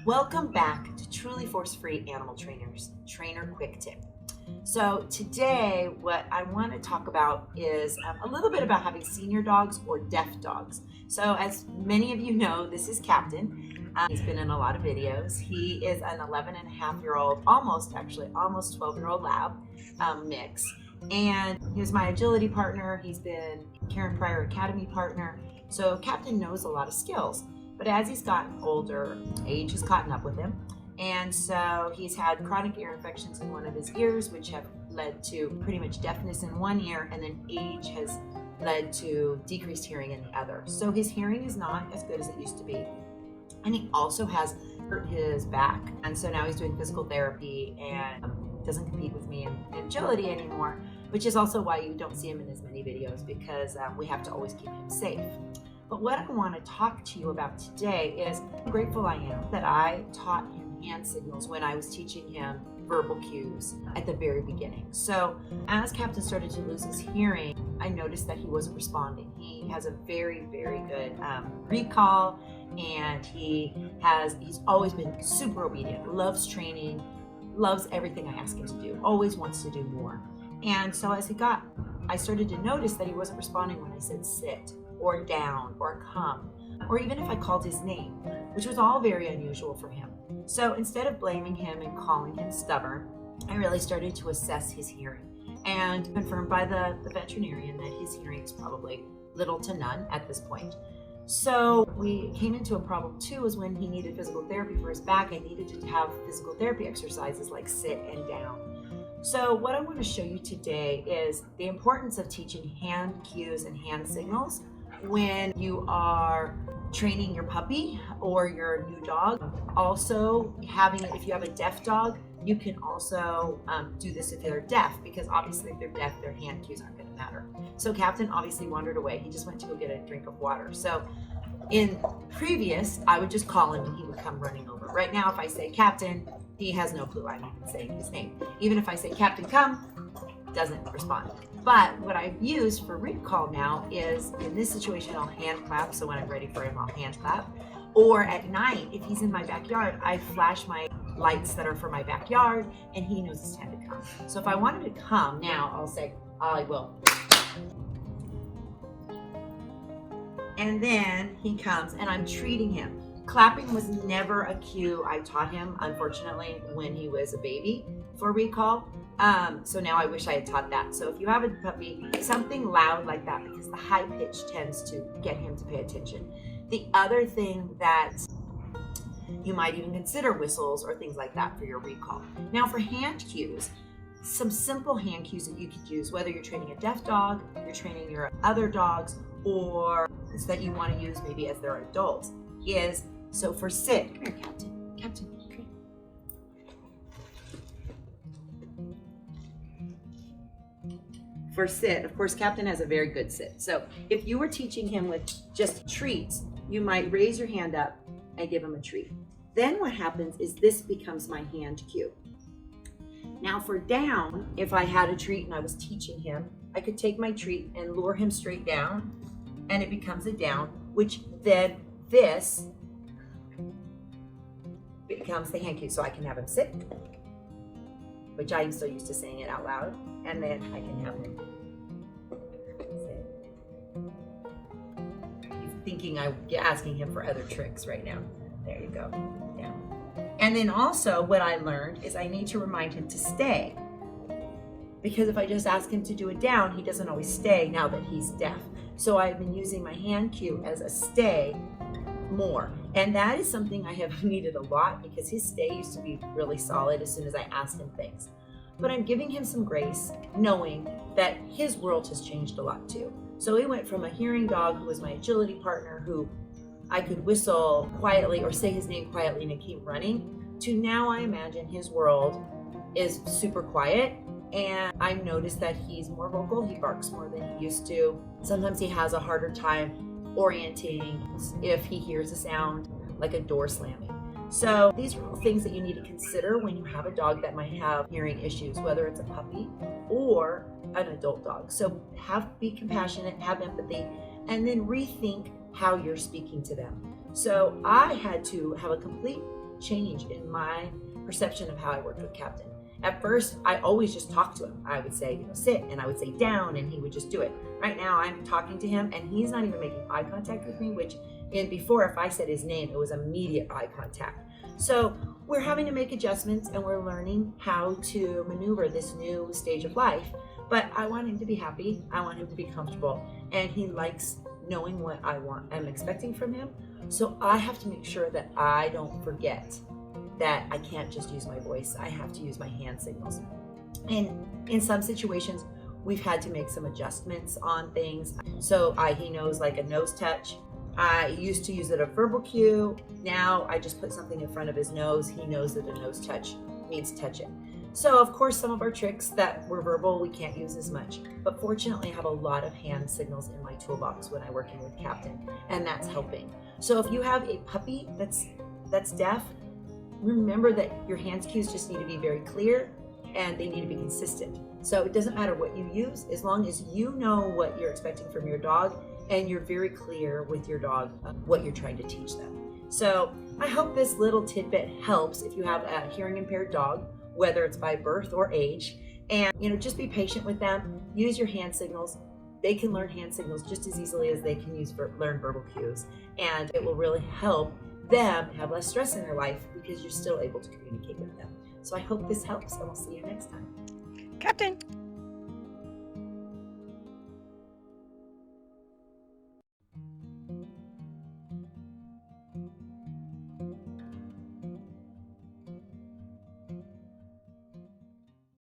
Welcome back to Truly Force-Free Animal Trainers, Trainer Quick Tip. So today what I want to talk about is a little bit about having senior dogs or deaf dogs. So as many of you know, this is Captain. He's been in a lot of videos. He is an 11-and-a-half-year-old, almost 12-year-old lab mix. And he was my agility partner. He's been Karen Pryor Academy partner. So Captain knows a lot of skills. But as he's gotten older, age has caught up with him. And so he's had chronic ear infections in one of his ears, which have led to pretty much deafness in one ear, and then age has led to decreased hearing in the other. So his hearing is not as good as it used to be. And he also has hurt his back. And so now he's doing physical therapy and doesn't compete with me in agility anymore, which is also why you don't see him in as many videos, because we have to always keep him safe. But what I want to talk to you about today is how grateful I am that I taught him hand signals when I was teaching him verbal cues at the very beginning. So as Captain started to lose his hearing, I noticed that he wasn't responding. He has a very, very good recall, and he's always been super obedient, loves training, loves everything I ask him to do, always wants to do more. And so I started to notice that he wasn't responding when I said sit, or down, or come, or even if I called his name, which was all very unusual for him. So instead of blaming him and calling him stubborn, I really started to assess his hearing, and confirmed by the veterinarian that his hearing is probably little to none at this point. So we came into a problem too, was when he needed physical therapy for his back. I needed to have physical therapy exercises like sit and down. So what I want to show you today is the importance of teaching hand cues and hand signals when you are training your puppy or your new dog. Also, if you have a deaf dog, you can also do this if they're deaf, because obviously if they're deaf, their hand cues aren't going to matter. So Captain obviously wandered away. He just went to go get a drink of water. So in previous, I would just call him and he would come running over. Right now, if I say Captain, he has no clue I'm even saying his name. Even if I say Captain, come, doesn't respond. But what I've used for recall now is, in this situation, I'll hand clap. So when I'm ready for him, I'll hand clap. Or at night, if he's in my backyard, I flash my lights that are for my backyard, and he knows it's time to come. So if I wanted to come now, I'll say, I will. And then he comes, and I'm treating him. Clapping was never a cue I taught him, unfortunately, when he was a baby for recall. So now I wish I had taught that. So if you have a puppy, something loud like that, because the high pitch tends to get him to pay attention. The other thing that you might even consider whistles or things like that for your recall. Now for hand cues, some simple hand cues that you could use, whether you're training a deaf dog, you're training your other dogs, or that you want to use maybe as they're adults, is, so for sit, come here, Captain, come here. For sit, of course, Captain has a very good sit. So if you were teaching him with just treats, you might raise your hand up and give him a treat. Then what happens is this becomes my hand cue. Now for down, if I had a treat and I was teaching him, I could take my treat and lure him straight down, and it becomes a down, which then this becomes the hand cue. So I can have him sit, which I'm so used to saying it out loud, and then I can have him sit. He's thinking I'm asking him for other tricks right now. There you go, down. And then also what I learned is I need to remind him to stay, because if I just ask him to do it down, he doesn't always stay now that he's deaf. So I've been using my hand cue as a stay more. And that is something I have needed a lot, because his stay used to be really solid as soon as I asked him things. But I'm giving him some grace, knowing that his world has changed a lot too. So he went from a hearing dog who was my agility partner, who I could whistle quietly or say his name quietly and it came running, to now I imagine his world is super quiet. And I've noticed that he's more vocal. He barks more than he used to. Sometimes he has a harder time orienting if he hears a sound like a door slamming. So these are all things that you need to consider when you have a dog that might have hearing issues, whether it's a puppy or an adult dog. So be compassionate, have empathy, and then rethink how you're speaking to them. So I had to have a complete change in my perception of how I worked with Captain. At first, I always just talked to him. I would say, sit, and I would say down, and he would just do it. Right now, I'm talking to him, and he's not even making eye contact with me, which before, if I said his name, it was immediate eye contact. So we're having to make adjustments, and we're learning how to maneuver this new stage of life. But I want him to be happy. I want him to be comfortable, and he likes knowing what I'm expecting from him. So I have to make sure that I don't forget that I can't just use my voice. I have to use my hand signals. And in some situations, we've had to make some adjustments on things. So he knows like a nose touch. I used to use it a verbal cue. Now I just put something in front of his nose. He knows that a nose touch means touch it. So of course, some of our tricks that were verbal, we can't use as much. But fortunately, I have a lot of hand signals in my toolbox when I'm working with Captain, and that's helping. So if you have a puppy that's deaf, remember that your hand cues just need to be very clear and they need to be consistent. So it doesn't matter what you use, as long as you know what you're expecting from your dog and you're very clear with your dog what you're trying to teach them. So I hope this little tidbit helps if you have a hearing impaired dog, whether it's by birth or age. And just be patient with them. Use your hand signals. They can learn hand signals just as easily as they can learn verbal cues. And it will really help them have less stress in their life because you're still able to communicate with them. So I hope this helps, and we'll see you next time. Captain.